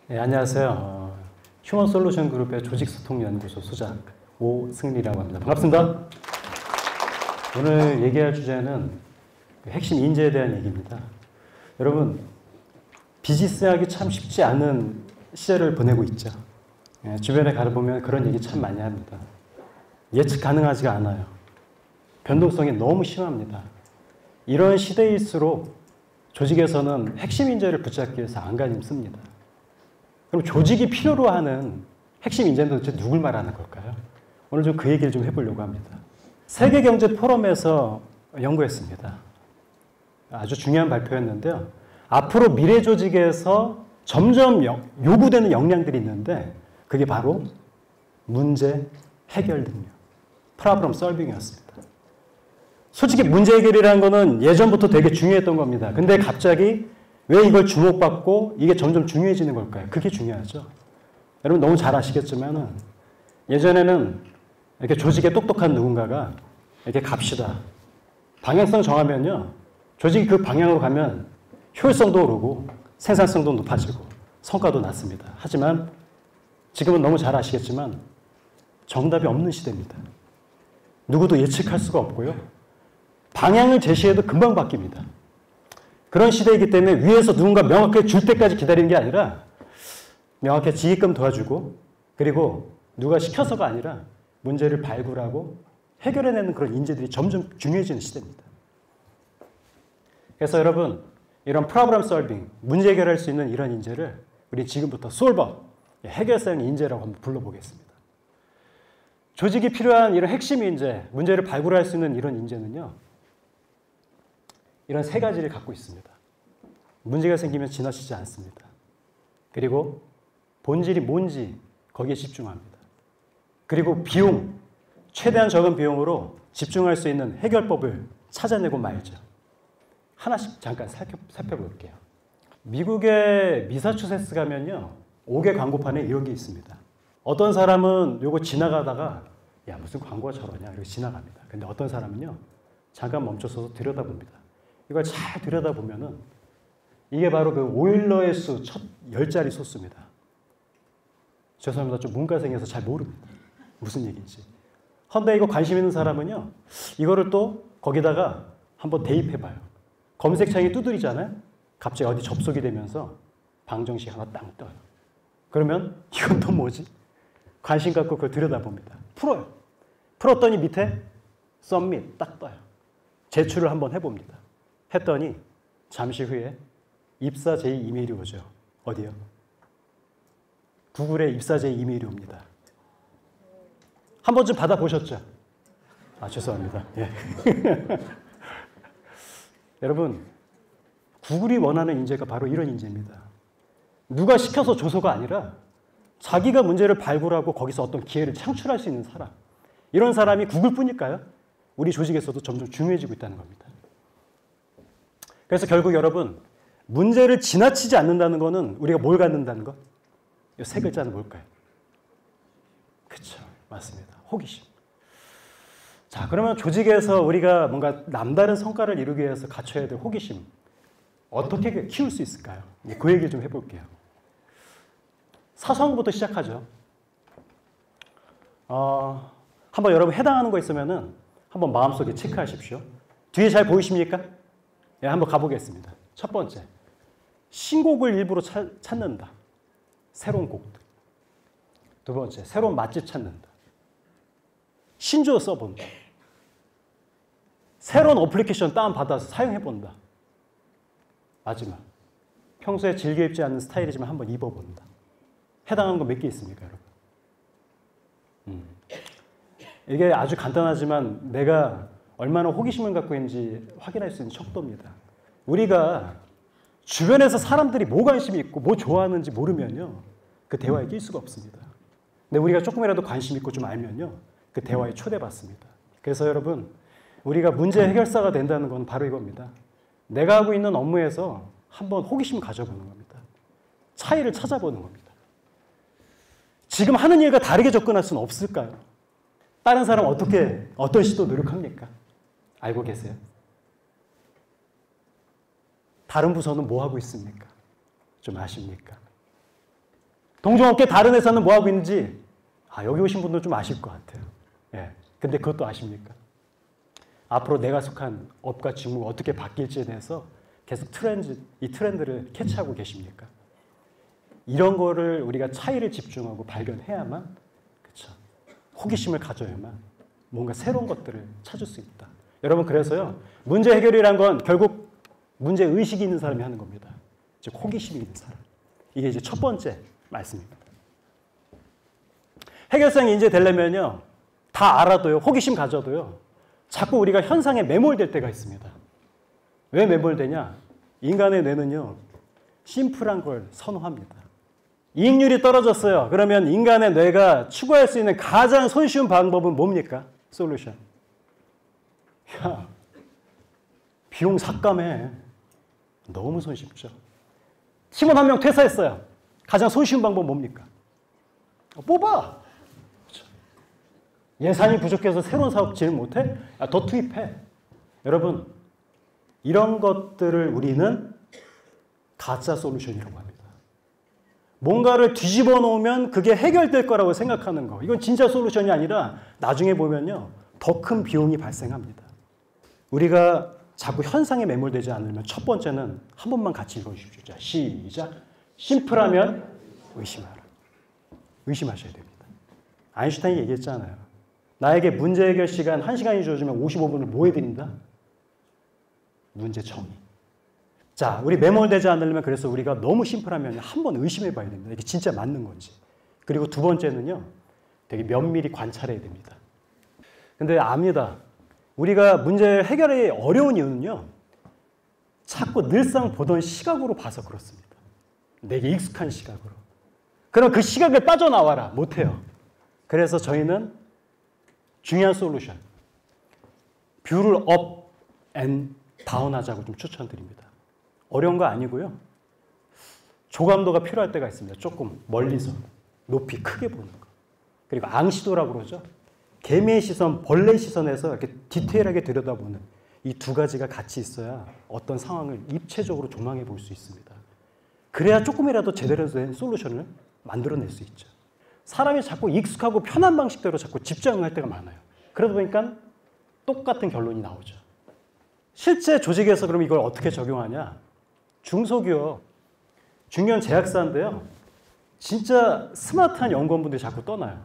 네, 안녕하세요. 휴먼 솔루션 그룹의 조직소통연구소 소장 오승리라고 합니다. 반갑습니다. 오늘 얘기할 주제는 핵심 인재에 대한 얘기입니다. 여러분, 비즈니스하기 참 쉽지 않은 시절을 보내고 있죠. 주변에 가보면 그런 얘기 참 많이 합니다. 예측 가능하지가 않아요. 변동성이 너무 심합니다. 이런 시대일수록 조직에서는 핵심 인재를 붙잡기 위해서 안간힘 씁니다. 그럼 조직이 필요로 하는 핵심 인재는 도대체 누굴 말하는 걸까요? 오늘 좀 그 얘기를 좀 해보려고 합니다. 세계경제포럼에서 연구했습니다. 아주 중요한 발표였는데요. 앞으로 미래 조직에서 점점 요구되는 역량들이 있는데 그게 바로 문제 해결 능력, 프로블럼 솔빙이었습니다. 솔직히 문제 해결이라는 거는 예전부터 되게 중요했던 겁니다. 근데 갑자기 왜 이걸 주목받고 이게 점점 중요해지는 걸까요? 그게 중요하죠. 여러분 너무 잘 아시겠지만은 예전에는 이렇게 조직에 똑똑한 누군가가 이렇게 갑시다. 방향성 정하면요. 조직이 그 방향으로 가면 효율성도 오르고 생산성도 높아지고 성과도 낮습니다. 하지만 지금은 너무 잘 아시겠지만 정답이 없는 시대입니다. 누구도 예측할 수가 없고요. 방향을 제시해도 금방 바뀝니다. 그런 시대이기 때문에 위에서 누군가 명확하게 줄 때까지 기다리는 게 아니라 명확하게 지게끔 도와주고 그리고 누가 시켜서가 아니라 문제를 발굴하고 해결해내는 그런 인재들이 점점 중요해지는 시대입니다. 그래서 여러분 이런 프로블럼 솔빙, 문제 해결할 수 있는 이런 인재를 우리 지금부터 솔버, 해결사형 인재라고 한번 불러보겠습니다. 조직이 필요한 이런 핵심 인재, 문제를 발굴할 수 있는 이런 인재는요. 이런 세 가지를 갖고 있습니다. 문제가 생기면 지나치지 않습니다. 그리고 본질이 뭔지 거기에 집중합니다. 그리고 비용, 최대한 적은 비용으로 집중할 수 있는 해결법을 찾아내고 말죠. 하나씩 잠깐 살펴볼게요. 미국의 미사추세츠 가면요. 5개 광고판에 이런 게 있습니다. 어떤 사람은 요거 지나가다가 야 무슨 광고가 저러냐 이렇게 지나갑니다. 근데 어떤 사람은요. 잠깐 멈춰서서 들여다봅니다. 이걸 잘 들여다보면은 이게 바로 그 오일러의 수 첫 10자리 소수입니다. 죄송합니다. 좀 문과생이어서 잘 모릅니다. 무슨 얘기인지. 헌데 이거 관심 있는 사람은요. 이거를 또 거기다가 한번 대입해봐요. 검색창이 두드리잖아요. 갑자기 어디 접속이 되면서 방정식 하나 땅 떠요. 그러면 이건 또 뭐지? 관심 갖고 그걸 들여다봅니다. 풀어요. 풀었더니 밑에 submit 딱 떠요. 제출을 한번 해봅니다. 했더니 잠시 후에 입사 제의 이메일이 오죠. 어디요? 구글에 입사 제의 이메일이 옵니다. 한 번쯤 받아보셨죠? 아, 죄송합니다. 예. 여러분, 구글이 원하는 인재가 바로 이런 인재입니다. 누가 시켜서 줘서가 아니라 자기가 문제를 발굴하고 거기서 어떤 기회를 창출할 수 있는 사람. 이런 사람이 구글뿐일까요? 우리 조직에서도 점점 중요해지고 있다는 겁니다. 그래서 결국 여러분 문제를 지나치지 않는다는 것은 우리가 뭘 갖는다는 것? 이 세 글자는 뭘까요? 그렇죠. 맞습니다. 호기심. 자, 그러면 조직에서 우리가 뭔가 남다른 성과를 이루기 위해서 갖춰야 될 호기심 어떻게 키울 수 있을까요? 그 얘기를 좀 해볼게요. 사소한 것부터 시작하죠. 한번 여러분 해당하는 거 있으면은 한번 마음속에 체크하십시오. 뒤에 잘 보이십니까? 예, 한번 가보겠습니다. 첫 번째, 신곡을 일부러 찾는다. 새로운 곡들. 두 번째, 새로운 맛집 찾는다. 신조어 써본다. 새로운 어플리케이션 다운받아서 사용해본다. 마지막, 평소에 즐겨 입지 않는 스타일이지만 한번 입어본다. 해당하는 거 몇 개 있습니까, 여러분? 이게 아주 간단하지만 내가 얼마나 호기심을 갖고 있는지 확인할 수 있는 척도입니다. 우리가 주변에서 사람들이 뭐 관심이 있고 뭐 좋아하는지 모르면요. 그 대화에 낄 수가 없습니다. 근데 우리가 조금이라도 관심 있고 좀 알면요. 그 대화에 초대받습니다. 그래서 여러분 우리가 문제 해결사가 된다는 건 바로 이겁니다. 내가 하고 있는 업무에서 한번 호기심 가져보는 겁니다. 차이를 찾아보는 겁니다. 지금 하는 일과 다르게 접근할 수는 없을까요? 다른 사람 어떤 시도 노력합니까? 알고 계세요? 다른 부서는 뭐 하고 있습니까? 좀 아십니까? 동종업계 다른 회사는 뭐하고 있는지 여기 오신 분들 좀 아실 것 같아요. 예. 근데 그것도 아십니까? 앞으로 내가 속한 업과 직무가 어떻게 바뀔지에 대해서 계속 이 트렌드를 캐치하고 계십니까? 이런 거를 우리가 차이를 집중하고 발견해야만, 그렇죠? 호기심을 가져야만 뭔가 새로운 것들을 찾을 수 있다. 여러분, 그래서요, 문제 해결이란 건 결국 문제 의식이 있는 사람이 하는 겁니다. 즉 호기심이 있는 사람. 이게 이제 첫 번째 말씀입니다. 해결사의 인재 되려면요, 다 알아도요, 호기심 가져도요, 자꾸 우리가 현상에 매몰될 때가 있습니다. 왜 매몰되냐? 인간의 뇌는요, 심플한 걸 선호합니다. 이익률이 떨어졌어요. 그러면 인간의 뇌가 추구할 수 있는 가장 손쉬운 방법은 뭡니까? 솔루션. 야, 비용 삭감해. 너무 손쉽죠. 팀원 한 명 퇴사했어요. 가장 손쉬운 방법 뭡니까? 뽑아. 그렇죠. 예산이 부족해서 새로운 사업 진행 못해? 더 투입해. 여러분, 이런 것들을 우리는 가짜 솔루션이라고 합니다. 뭔가를 뒤집어 놓으면 그게 해결될 거라고 생각하는 거. 이건 진짜 솔루션이 아니라 나중에 보면요, 더 큰 비용이 발생합니다. 우리가 자꾸 현상에 매몰되지 않으면 첫 번째는 한 번만 같이 읽어주십시오. 자, 시작. 심플하면 의심하라. 의심하셔야 됩니다. 아인슈타인이 얘기했잖아요. 나에게 문제 해결 시간 1시간이 주어지면 55분을 뭐 해드린다? 문제 정의. 자, 우리 매몰되지 않으려면 그래서 우리가 너무 심플하면 한 번 의심해 봐야 됩니다. 이게 진짜 맞는 건지. 그리고 두 번째는요, 되게 면밀히 관찰해야 됩니다. 근데 압니다. 우리가 문제 해결이 어려운 이유는요, 자꾸 늘상 보던 시각으로 봐서 그렇습니다. 내게 익숙한 시각으로. 그럼 그 시각에 빠져나와라. 못해요. 그래서 저희는 중요한 솔루션, 뷰를 업 앤 다운 하자고 좀 추천드립니다. 어려운 거 아니고요. 조감도가 필요할 때가 있습니다. 조금 멀리서 높이 크게 보는 거. 그리고 앙시도라고 그러죠. 개미의 시선, 벌레의 시선에서 이렇게 디테일하게 들여다보는 이 두 가지가 같이 있어야 어떤 상황을 입체적으로 조망해 볼 수 있습니다. 그래야 조금이라도 제대로 된 솔루션을 만들어낼 수 있죠. 사람이 자꾸 익숙하고 편한 방식대로 자꾸 집중할 때가 많아요. 그러다 보니까 똑같은 결론이 나오죠. 실제 조직에서 그럼 이걸 어떻게 적용하냐? 중소기업, 중견 제약사인데요. 진짜 스마트한 연구원분들이 자꾸 떠나요.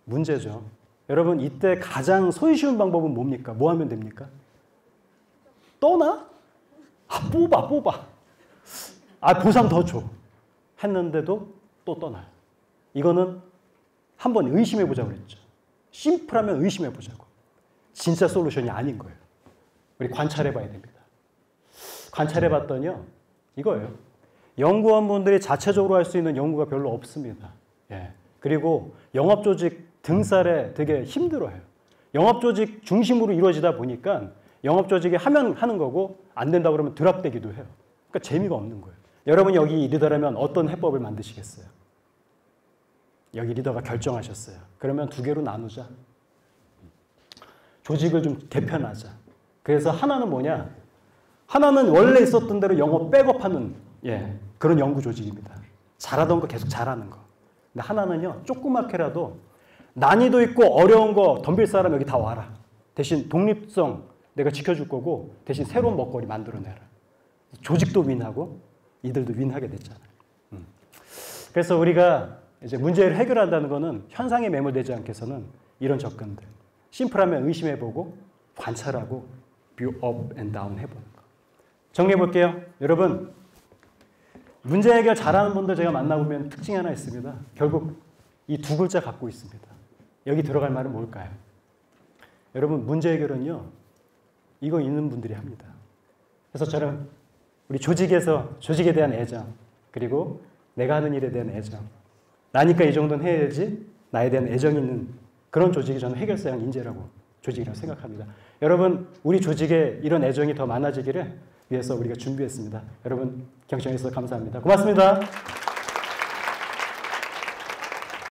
문제죠. 여러분, 이때 가장 손쉬운 방법은 뭡니까? 뭐 하면 됩니까? 떠나? 뽑아. 보상 더 줘. 했는데도 또 떠나요. 이거는 한번 의심해보자고 그랬죠. 심플하면 의심해보자고. 진짜 솔루션이 아닌 거예요. 우리 관찰해봐야 됩니다. 관찰해봤더니요, 이거예요. 연구원분들이 자체적으로 할 수 있는 연구가 별로 없습니다. 예. 그리고 영업조직 등살에 되게 힘들어해요. 영업조직 중심으로 이루어지다 보니까 영업조직이 하면 하는 거고 안 된다 그러면 드랍되기도 해요. 그러니까 재미가 없는 거예요. 여러분이 여기 리더라면 어떤 해법을 만드시겠어요? 여기 리더가 결정하셨어요. 그러면 두 개로 나누자. 조직을 좀 개편하자. 그래서 하나는 뭐냐? 하나는 원래 있었던 대로 영업 백업하는 그런 연구 조직입니다. 잘하던 거 계속 잘하는 거. 근데 하나는요, 조그맣게라도 난이도 있고 어려운 거 덤빌 사람 여기 다 와라. 대신 독립성 내가 지켜줄 거고 대신 새로운 먹거리 만들어내라. 조직도 윈하고 이들도 윈하게 됐잖아요. 그래서 우리가 이제 문제를 해결한다는 거는 현상에 매몰되지 않게 해서는 이런 접근들. 심플하면 의심해보고 관찰하고 뷰 업 앤 다운 해보는 거. 정리해볼게요. 여러분, 문제 해결 잘하는 분들 제가 만나보면 특징이 하나 있습니다. 결국 이 두 글자 갖고 있습니다. 여기 들어갈 말은 뭘까요? 여러분, 문제 해결은요, 이거 있는 분들이 합니다. 그래서 저는 우리 조직에 대한 애정, 그리고 내가 하는 일에 대한 애정, 나니까 이 정도는 해야지, 나에 대한 애정이 있는 그런 조직이 저는 해결사형 인재라고 조직이라고 생각합니다. 여러분, 우리 조직에 이런 애정이 더 많아지기를 위해서 우리가 준비했습니다. 여러분, 경청해 주셔서 감사합니다. 고맙습니다.